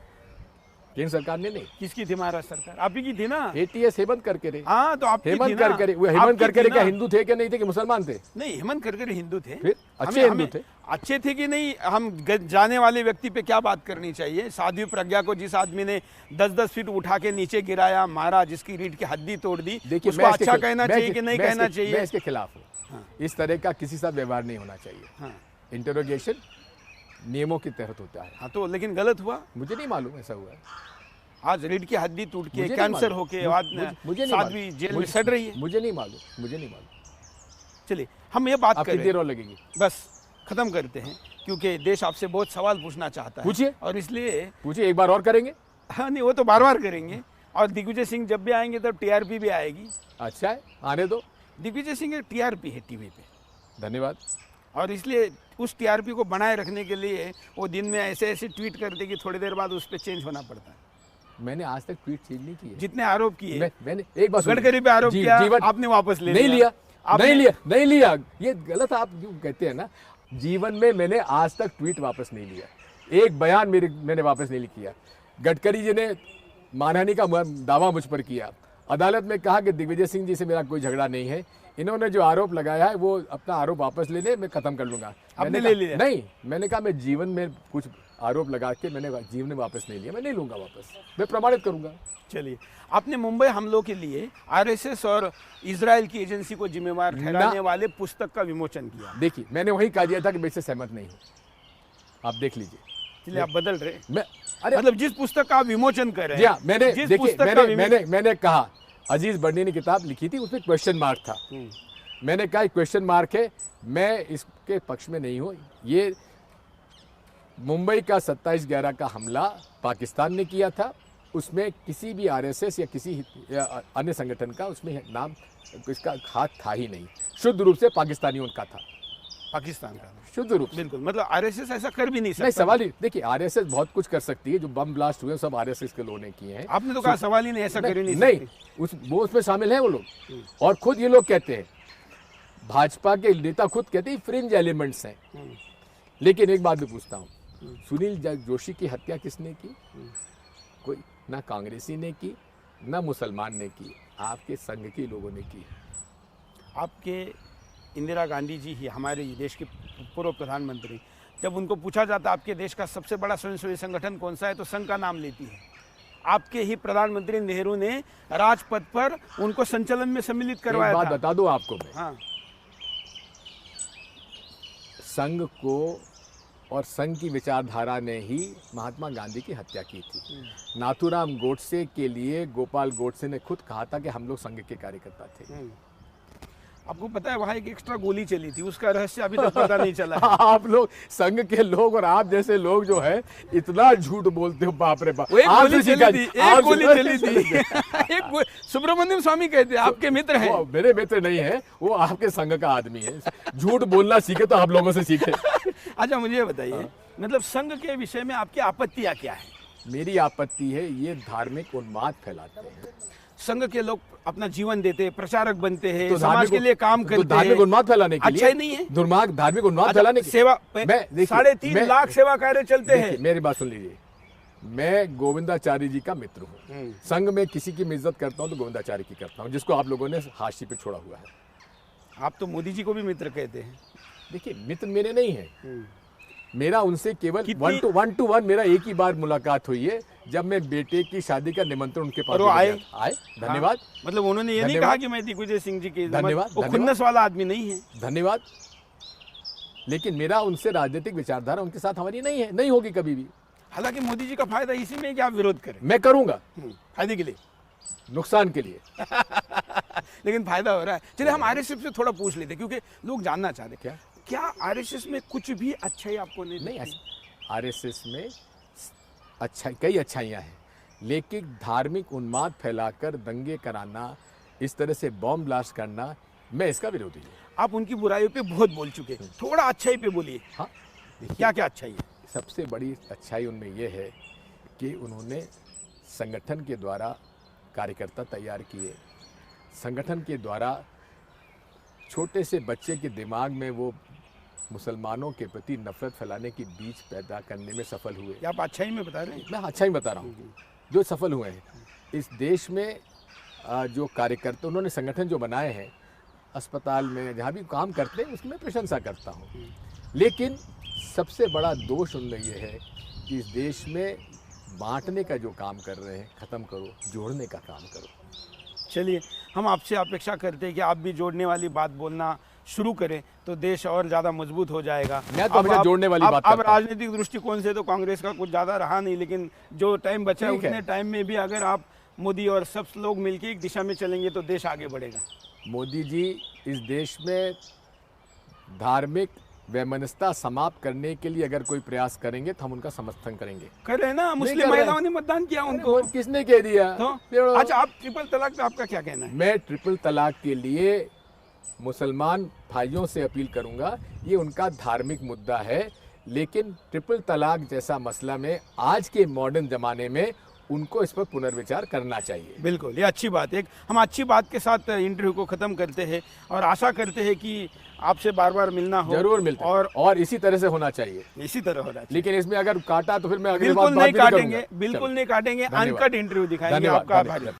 केंद्र सरकार ने नहीं। किसकी थी महाराष्ट्र सरकार? आप ही की थी ना। ATS हेमंत करकरे। हाँ, तो आप हेमंत करकरे, वो हेमंत करकरे क्या हिंदू थे क्या नहीं थे कि मुसलमान थे? नहीं, हेमंत करकरे हिंदू थे। फिर अच्छे हिंदू थे। अच्छे थे कि नहीं, हम जाने वाले व्यक्ति पे क्या बात करनी चाहिए? साध्वी प्रज्ञा को जिस आदमी ने 10-10 फीट उठा के नीचे गिराया, मारा, जिसकी रीढ़ की हड्डी तोड़ दी, उसको अच्छा कहना चाहिए कि नहीं कहना चाहिए? मैं इसके खिलाफ हूँ। इस तरह का किसी साथ व्यवहार नहीं होना चाहिए। इंटरोगेशन नियमों के तहत होता है। हाँ, तो लेकिन गलत हुआ। मुझे नहीं मालूम ऐसा हुआ है। आज रीढ़ की हड्डी टूट के कैंसर होके साध्वी जेल में सड़ रही है। मुझे नहीं मालूम। चलिए, हम ये बात करें, देर और लगेगी, बस खत्म करते हैं, क्योंकि देश आपसे बहुत सवाल पूछना चाहता है। पूछिए, और इसलिए पूछिए, एक बार और करेंगे। हाँ, नहीं, वो तो बार बार करेंगे। और दिग्विजय सिंह जब भी आएंगे तब TRP भी आएगी। अच्छा है, आने दो। दिग्विजय सिंह TRP है टीवी पे। धन्यवाद। और इसलिए उस TRP को बनाए रखने के लिए वो दिन में ऐसे ट्वीट करते कि थोड़ी देर बाद उस पर चेंज होना पड़ता है। मैंने आज तक ट्वीट चेंज नहीं किए। जितने आरोप किए, मैंने एक बार गडकरी पे आरोप किया, आपने वापस ले नहीं लिया। ये गलत आप जो कहते हैं ना, जीवन में मैंने आज तक ट्वीट वापस नहीं लिया, एक बयान मैंने वापस नहीं किया। गडकरी जी ने मानहानि का दावा मुझ पर किया, अदालत में कहा कि दिग्विजय सिंह जी से मेरा कोई झगड़ा नहीं है, इन्होंने जो आरोप लगाया है वो अपना आरोप वापस ले ले, मैं खत्म कर लूंगा। आपने ले लिया? नहीं, मैंने कहा मैं जीवन में कुछ आरोप लगा के मैंने जीवन में वापस नहीं लिया, मैं नहीं लूंगा वापस, मैं प्रमाणित करूंगा। चलिए, आपने मुंबई हमलों के लिए RSS और इजराइल की एजेंसी को जिम्मेवार ठहराने वाले पुस्तक का विमोचन किया। देखिए, मैंने वही कहा दिया था कि मैं इससे सहमत नहीं हूँ, आप देख लीजिए। चलिए, आप बदल रहे। अरे मतलब जिस पुस्तक का विमोचन कर रहे हैं, मैंने कहा, अजीज बर्नी ने किताब लिखी थी, उसमें क्वेश्चन मार्क था। मैंने कहा क्वेश्चन मार्क है, मैं इसके पक्ष में नहीं हूँ। ये मुंबई का 27/11 का हमला पाकिस्तान ने किया था, उसमें किसी भी RSS या किसी अन्य संगठन का उसमें नाम, इसका हाथ था ही नहीं, शुद्ध रूप से पाकिस्तानियों का था। पाकिस्तान का। शुद्ध रूप से। बिल्कुल, मतलब आरएसएस ऐसा कर भी नहीं सकता। नहीं, सवाल ही देखिए, आरएसएस बहुत कुछ कर सकती है। जो बम ब्लास्ट हुए सब आरएसएस के लोगों ने किए हैं। आपने तो कहा सवाल ही नहीं, ऐसा कर ही नहीं नहीं, सकती। वो उसमें शामिल हैं वो लोग। और खुद ये लोग कहते हैं, भाजपा के नेता खुद कहते हैं फ्रिंज एलिमेंट्स हैं। लेकिन एक बात मैं पूछता हूँ, सुनील जोशी की हत्या किसने की? कोई ना कांग्रेसी ने की, ना मुसलमान ने की, आपके संघ के लोगों ने की। आपके इंदिरा गांधी जी ही हमारे देश के पूर्व प्रधानमंत्री, जब उनको पूछा जाता आपके देश का सबसे बड़ा स्वयंसेवी संगठन कौन सा है, तो संघ का नाम लेती है। आपके ही प्रधानमंत्री नेहरू ने राजपथ पर उनको संचलन में सम्मिलित करवाया था। एक बात बता दूं आपको मैं, हाँ, संघ को और संघ की विचारधारा ने ही महात्मा गांधी की हत्या की थी। नाथूराम गोडसे के लिए गोपाल गोडसे ने खुद कहा था कि हम लोग संघ के कार्यकर्ता थे। आपको पता है वहाँ एक एक्स्ट्रा गोली चली थी, उसका रहस्य अभी तक पता नहीं चला है। आप लोग संघ के लोग और आप जैसे लोग जो है इतना झूठ बोलते हो, बाप रे बाप। एक गोली चली थी, एक गोली चली थी। सुब्रमण्यम स्वामी कहते हैं आपके मित्र हैं। मेरे मित्र नहीं है, वो आपके संघ का आदमी है। झूठ बोलना सीखे तो आप लोगों से सीखे। अच्छा, मुझे बताइए, मतलब संघ के विषय में आपकी आपत्तियां क्या है? मेरी आपत्ति है, ये धार्मिक उन्माद फैलाते हैं। संघ के लोग अपना जीवन देते हैं, प्रचारक बनते हैं, तो समाज के लिए काम करते हैं। धार्मिक उन्माद फैलाने के लिए अच्छा नहीं है? धार्मिक उन्माद फैलाने के सेवा, मैं 3.5 लाख सेवा कार्य चलते हैं। मेरी बात सुन लीजिए, मैं गोविंदाचार्य जी का मित्र हूँ। संघ में किसी की मैं इज्जत करता हूँ तो गोविंदाचार्य की करता हूँ, जिसको आप लोगों ने हाशिए पे छोड़ा हुआ है। आप तो मोदी जी को भी मित्र कहते हैं। देखिए, मित्र मेरे नहीं है, मेरा उनसे केवल 1 to 1 मेरा एक ही बार मुलाकात हुई है, जब मैं बेटे की शादी का निमंत्रण उनके पास आए। धन्यवाद। मतलब उन्होंने ये नहीं कहा कि मैं दिग्विजय सिंह जी की, धन्यवाद, वो खुन्नस वाला आदमी नहीं है। धन्यवाद। लेकिन मेरा उनसे राजनीतिक विचारधारा उनके साथ हमारी नहीं है, नहीं होगी कभी भी। हालांकि मोदी जी का फायदा इसी में है कि आप विरोध करें। मैं करूंगा फायदे के लिए, नुकसान के लिए। लेकिन फायदा हो रहा है। चलिए हम आरएसएस से थोड़ा पूछ लेते, क्योंकि लोग जानना चाह रहे हैं क्या आरएसएस में कुछ भी अच्छाई आपको नहीं? आरएसएस में कई अच्छाइयाँ हैं, लेकिन धार्मिक उन्माद फैलाकर दंगे कराना, इस तरह से बॉम्ब ब्लास्ट करना, मैं इसका विरोधी हूँ। आप उनकी बुराइयों पे बहुत बोल चुके हैं, थोड़ा अच्छाई पे बोलिए। हाँ, क्या क्या अच्छाई है? सबसे बड़ी अच्छाई उनमें यह है कि उन्होंने संगठन के द्वारा कार्यकर्ता तैयार किए, संगठन के द्वारा छोटे से बच्चे के दिमाग में वो मुसलमानों के प्रति नफरत फैलाने की बीज पैदा करने में सफल हुए। क्या आप अच्छाई में बता रहे हैं? मैं अच्छाई बता रहा हूँ, जो सफल हुए हैं इस देश में। जो कार्यकर्ता उन्होंने संगठन जो बनाए हैं, अस्पताल में जहाँ भी काम करते हैं, उसमें प्रशंसा करता हूँ। लेकिन सबसे बड़ा दोष उनमें यह है कि इस देश में बांटने का जो काम कर रहे हैं, ख़त्म करो, जोड़ने का काम करो। चलिए, हम आपसे अपेक्षा करते हैं कि आप भी जोड़ने वाली बात बोलना शुरू करें तो देश और ज़्यादा मजबूत हो जाएगा। मैं तो हमेशा जोड़ने वाली बात करता हूं। अब राजनीतिक दृष्टिकोण से तो कांग्रेस का कुछ ज़्यादा रहा नहीं, लेकिन जो टाइम बचा है उतने टाइम में भी अगर आप मोदी और सब लोग मिलकर एक दिशा में चलेंगे तो देश आगे बढ़ेगा। मोदी जी इस देश में धार्मिक वैमनस्यता समाप्त करने के लिए अगर कोई प्रयास करेंगे तो हम उनका समर्थन करेंगे। कर रहे हैं ना, मुस्लिम महिलाओं ने मतदान किया उनको। किसने कह दिया? तो अच्छा, आप ट्रिपल तलाक पे आपका क्या कहना है? मैं ट्रिपल तलाक के लिए मुसलमान भाइयों से अपील करूंगा, ये उनका धार्मिक मुद्दा है, लेकिन ट्रिपल तलाक जैसा मसला में आज के मॉडर्न ज़माने में उनको इस पर पुनर्विचार करना चाहिए। बिल्कुल, ये अच्छी बात है। हम अच्छी बात के साथ इंटरव्यू को ख़त्म करते हैं और आशा करते हैं कि आपसे बार बार मिलना हो। जरूर मिलते हैं और इसी तरह से होना चाहिए, इसी तरह होना चाहिए। लेकिन इसमें अगर काटा तो फिर मैं अगली बिल्कुल बात नहीं काटेंगे, बिल्कुल नहीं काटेंगे। अनकट इंटरव्यू दिखाएंगे। आपका आभार।